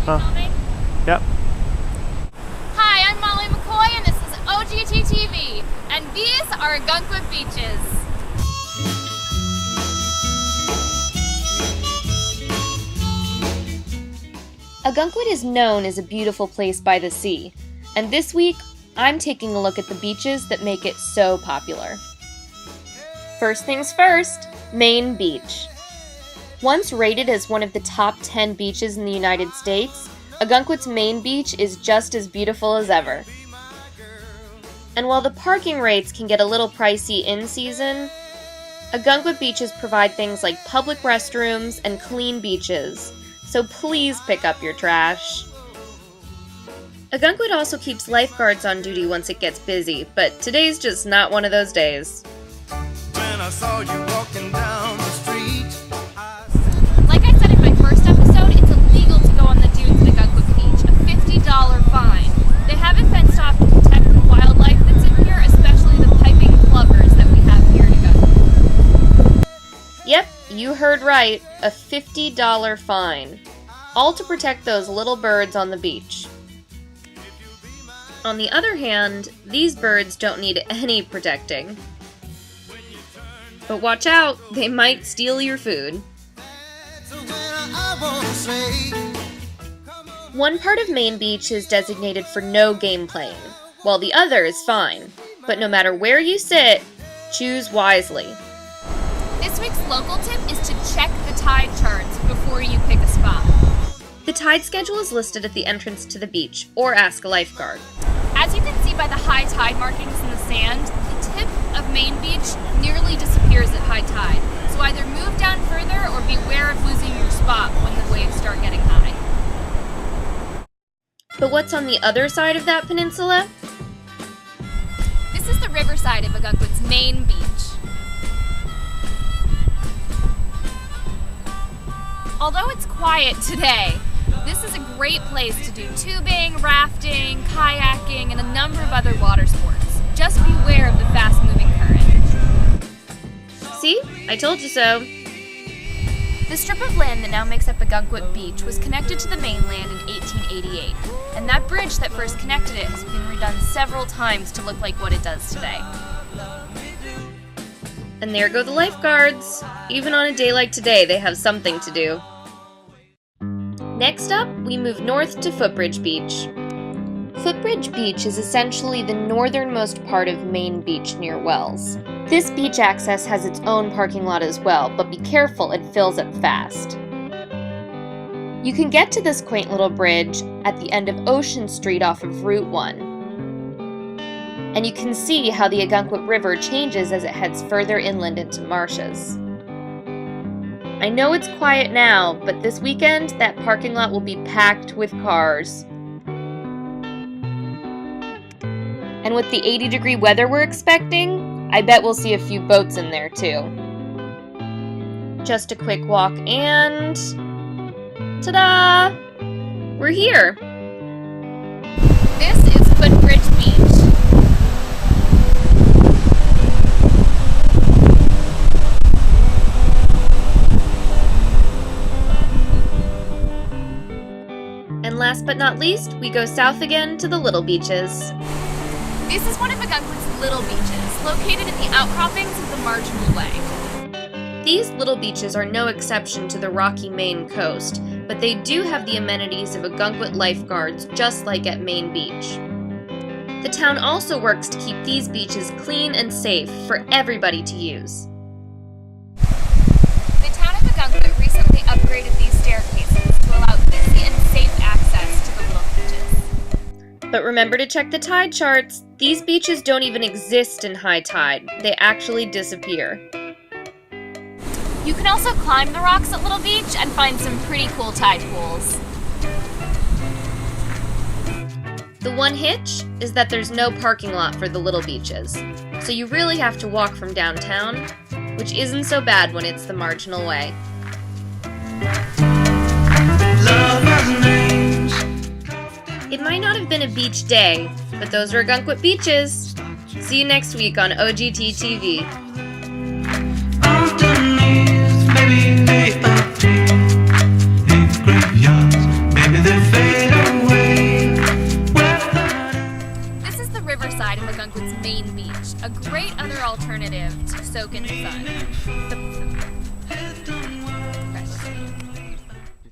Filming? Yep. Hi, I'm Molly McCoy, and this is OGTtv, and these are Ogunquit beaches. Ogunquit is known as a beautiful place by the sea, and this week, I'm taking a look at the beaches that make it so popular. First things first, Main Beach. Once rated as one of the top 10 beaches in the United States, Ogunquit's Main Beach is just as beautiful as ever. And while the parking rates can get a little pricey in season, Ogunquit beaches provide things like public restrooms and clean beaches, so please pick up your trash. Ogunquit also keeps lifeguards on duty once it gets busy, but today's just not one of those days. When I saw you walking down the street, Like I said in my first episode, it's illegal to go on the dunes at Ogunquit Beach, a $50 fine. They have it fenced off to protect the wildlife that's in here, especially the piping plovers that we have here in Ogunquit. Yep, you heard right, a $50 fine. All to protect those little birds on the beach. On the other hand, these birds don't need any protecting. But watch out, they might steal your food. so when I wanna say, One part of Main Beach is designated for no game playing, while the other is fine. But no matter where you sit, choose wisely. This week's local tip is to check the tide charts before you pick a spot. The tide schedule is listed at the entrance to the beach, or ask a lifeguard. As you can see by the high tide markings in the sand, the tip of Main Beach nearly disappears at high tide. So either move down further or beware of losing your spot when the waves start getting high. But what's on the other side of that peninsula? This is the riverside of Ogunquit's Main Beach. Although it's quiet today, this is a great place to do tubing, rafting, kayaking, and a number of other water sports. Just beware of the fast-moving current. See? I told you so. The strip of land that now makes up Ogunquit Beach was connected to the mainland in 1888, and that bridge that first connected it has been redone several times to look like what it does today. And there go the lifeguards. Even on a day like today, they have something to do. Next up, we move north to Footbridge Beach. Footbridge Beach is essentially the northernmost part of Main Beach near Wells. This beach access has its own parking lot as well, but be careful, it fills up fast. You can get to this quaint little bridge at the end of Ocean Street off of Route 1. And you can see how the Ogunquit River changes as it heads further inland into marshes. I know it's quiet now, but this weekend, that parking lot will be packed with cars. And with the 80-degree weather we're expecting, I bet we'll see a few boats in there too. Just a quick walk and... ta-da! We're here! This is Footbridge Beach. And last but not least, we go south again to the Little Beaches. This is one of Ogunquit's little beaches, located in the outcroppings of the Marginal Way. These little beaches are no exception to the rocky Maine coast, but they do have the amenities of Ogunquit lifeguards just like at Main Beach. The town also works to keep these beaches clean and safe for everybody to use. The town of Ogunquit recently upgraded these staircases to allow easy and safe access to the little beaches. But remember to check the tide charts. These beaches don't even exist in high tide. They actually disappear. You can also climb the rocks at Little Beach and find some pretty cool tide pools. The one hitch is that there's no parking lot for the little beaches, so you really have to walk from downtown, which isn't so bad when it's the Marginal Way. love has names. It might not have been a beach day, but those were Ogunquit beaches. See you next week on OGTtv. Underneath, maybe they appear in graveyards. Maybe they're its main beach, a great other alternative to soak in the sun. The